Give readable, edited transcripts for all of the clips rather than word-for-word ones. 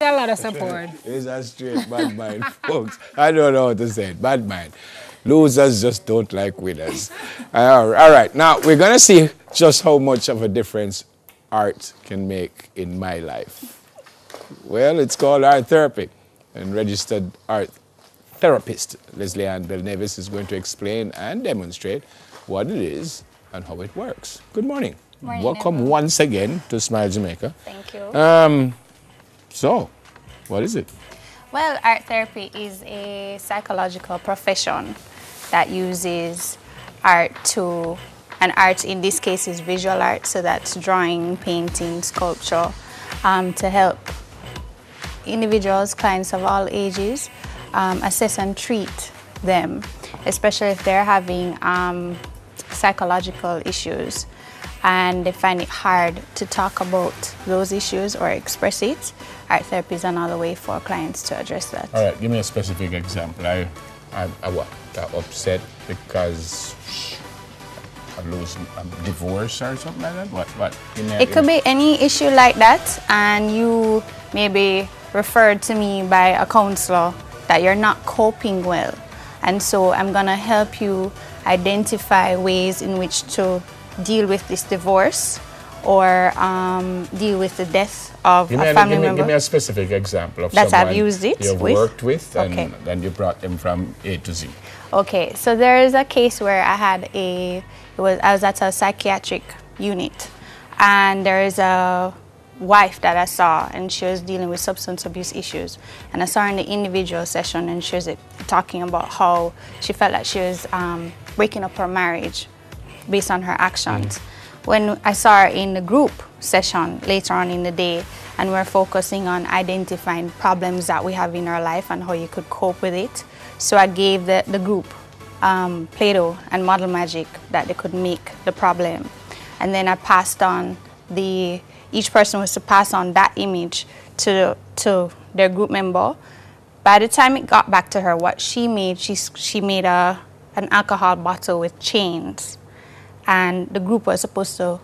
a lot of support. It's a straight bad mind, folks. I don't know what to say. Bad mind. Losers just don't like winners. All right, now we're going to see just how much of a difference art can make in my life. Well, it's called art therapy, and registered art therapist Lesli-Ann Belnavis is going to explain and demonstrate what it is and how it works. Good morning. Morning, Welcome Neville. once again to Smile Jamaica. Thank you. So, what is it? Well, art therapy is a psychological profession that uses art to, and art in this case is visual art, so that's drawing, painting, sculpture, to help individuals, clients of all ages, assess and treat them, especially if they're having psychological issues and they find it hard to talk about those issues or express it. Art therapy is another way for clients to address that. All right, give me a specific example. I what? Got upset because I lose a divorce or something like that? What? It could be any issue like that, and you may be referred to me by a counselor that you're not coping well. And so I'm gonna help you identify ways in which to deal with this divorce or deal with the death of a family member. Give me a specific example of that someone I've used it you've with. worked with and Okay. then you brought them from A to Z. Okay, so there is a case where I was at a psychiatric unit, and there is a wife that I saw, and she was dealing with substance abuse issues. And I saw her in the individual session, and she was talking about how she felt like she was breaking up her marriage based on her actions. When I saw her in the group session later on in the day, and we're focusing on identifying problems that we have in our life and how you could cope with it. So I gave the group Play-Doh and model magic that they could make the problem. And then I passed on each person was to pass on that image to their group member. By the time it got back to her, what she made, she made an alcohol bottle with chains. And the group was supposed to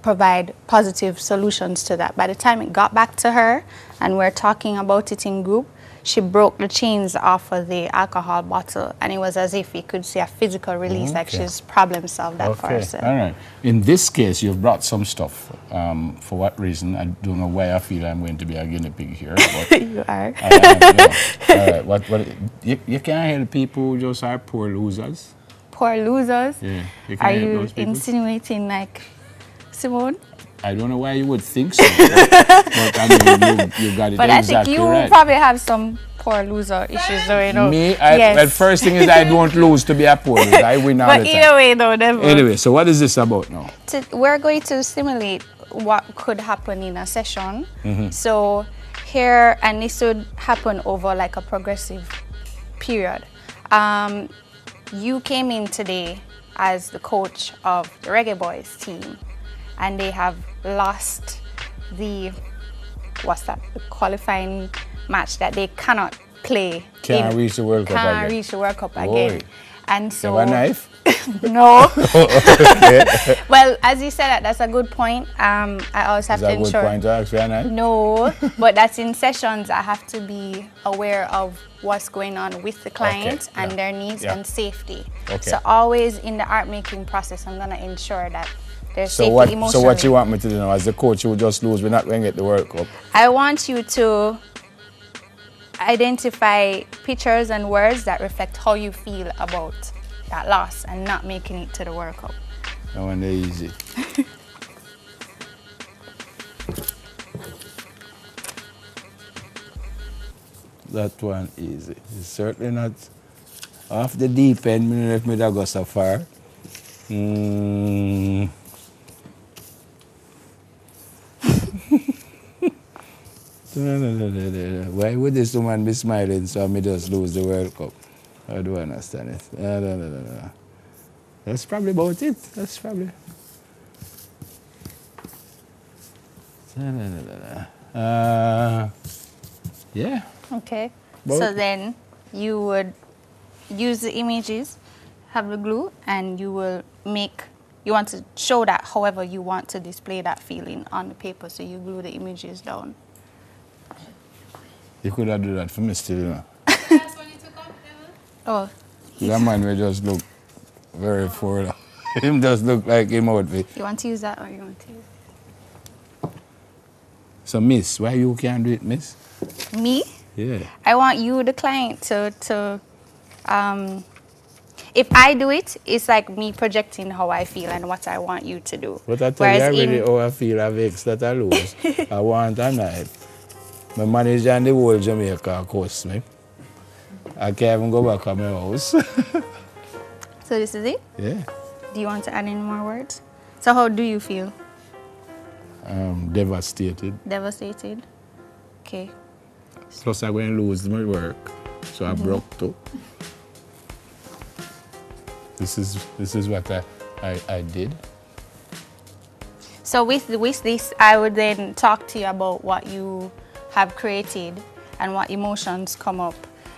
provide positive solutions to that. By the time it got back to her, and we're talking about it in group, she broke the chains off of the alcohol bottle, and it was as if you could see a physical release, like she's problem solved that for herself. All right. In this case, you've brought some stuff. For what reason? I don't know why I feel I'm going to be a guinea pig here. But, You are. All right. You can't help people who just are poor losers. Poor losers? Yeah. You Are can't help you those people. insinuating like Simone? I don't know why you would think so. But I mean, you got it But exactly I think you right. probably have some poor loser issues, though, you know. Me? Yes. Well, first thing is I don't lose to be a poor loser. I win all the But time. either way, though, never. Anyway, so what is this about now? We're going to simulate what could happen in a session. So here, and this would happen over like a progressive period. You came in today as the coach of the Reggae Boys team, and they have lost the qualifying match that they cannot play. Can't reach the World Cup again. Can't reach the World Cup again. Boy. And so You have a knife? no. Well, as you said, that's a good point. I always have Is to that a good ensure. point to ask for a knife? No, but that's in sessions. I have to be aware of what's going on with the client and their needs and safety. Okay. So always in the art making process, I'm gonna ensure that there's So safety what emotionally. you want me to do now? As the coach, you will just lose. We're not going to get the World Cup. I want you to identify pictures and words that reflect how you feel about that loss and not making it to the World Cup. That one they're easy. That one easy. It's certainly not off the deep end. Me if me da go so far. Why would this woman be smiling so me just lose the World Cup? I don't understand it. No. That's probably about it. That's probably. Yeah. Okay. Both. So then you would use the images, have the glue, and you will you want to show that however you want to display that feeling on the paper. So you glue the images down. You could have done that for me still, you know. That's when you took off, Neville? Oh, That man will just look very full. Him just look like him out there. you want to use that or you want to use So, miss, why you can't do it, miss? me? Yeah. I want you, the client, if I do it, it's like me projecting how I feel and what I want you to do. But I tell you already how I feel, I vex that I lose. I want a night. My manager in the whole Jamaica cost me. I can't even go back to my house. So this is it? Yeah. Do you want to add any more words? So how do you feel? Devastated. Devastated? Okay. Plus I'm going to lose my work. So I broke too. This is what I did. So with this, I would then talk to you about what you have created and what emotions come up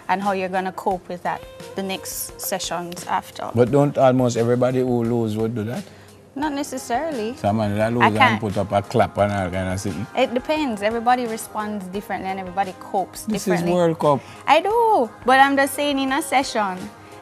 and how you're going to cope with that the next sessions after. But don't almost everybody who lose would do that? Not necessarily. Someone that lose and put up a clap and all kind of thing. It depends. Everybody responds differently and everybody copes differently. This is World Cup. I do, but I'm just saying in a session,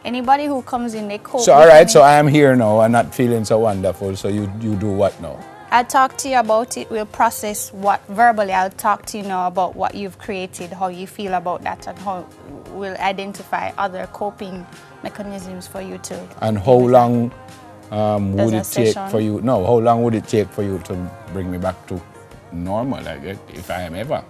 anybody who comes in, they cope. So all right, so I am here now and not feeling so wonderful. So you do what now? I'll talk to you about it. We'll process what verbally. I'll talk to you now about what you've created, how you feel about that, and how we'll identify other coping mechanisms for you to. And how long would it take session? for you? No, how long would it take for you to bring me back to normal? Like if I am ever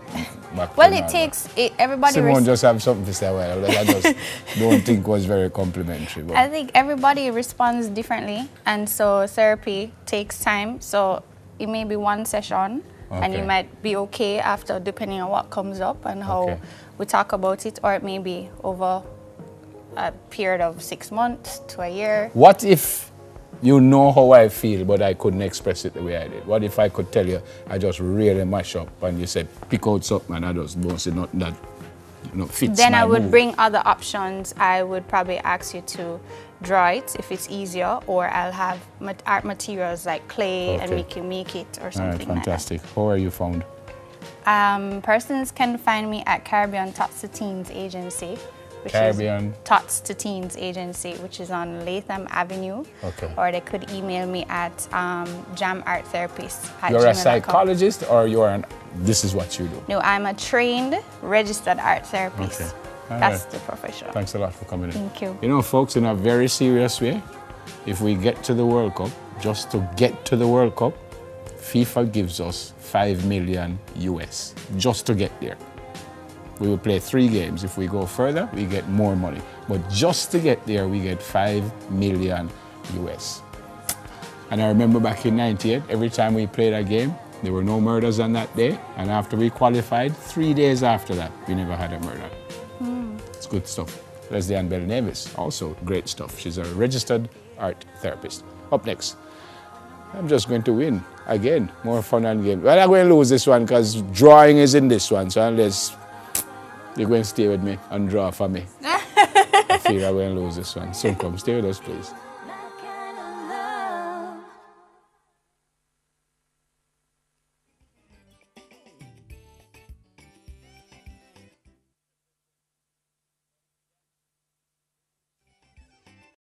back Well, to it normal? takes everybody. Simone just have something to say. Well, I just don't think was very complimentary. But. I think everybody responds differently, and so therapy takes time. So it may be one session, and you might be okay after, depending on what comes up and how we talk about it, or it may be over a period of 6 months to a year. What if you know how I feel, but I couldn't express it the way I did? What if I could tell you I just really mash up, and you said pick out something, and I just don't say nothing that fits Then my I would mood? bring other options. I would probably ask you to draw it if it's easier, or I'll have art materials like clay and we can make it or something like that. Fantastic. How are you found? Persons can find me at Caribbean Tots to Teens Agency, which Caribbean is Tots to Teens Agency, which is on Latham Avenue. Okay. Or they could email me at jamarttherapist@gmail.com. You're a psychologist, or you're an? This is what you do. No, I'm a trained, registered art therapist. Okay. That's the profession. Thanks a lot for coming in. Thank you. You know, folks, in a very serious way, if we get to the World Cup, just to get to the World Cup, FIFA gives us $5 million US just to get there. We will play 3 games. If we go further, we get more money. But just to get there, we get $5 million US. And I remember back in '98, every time we played a game, there were no murders on that day. And after we qualified, 3 days after that, we never had a murder. It's good stuff. Lesli-Ann Belnavis, also great stuff. She's a registered art therapist. Up next, I'm just going to win again. More fun and game. Well, I'm going to lose this one because drawing is in this one. So unless you're going to stay with me and draw for me, I feel I'm going to lose this one. So come, stay with us, please.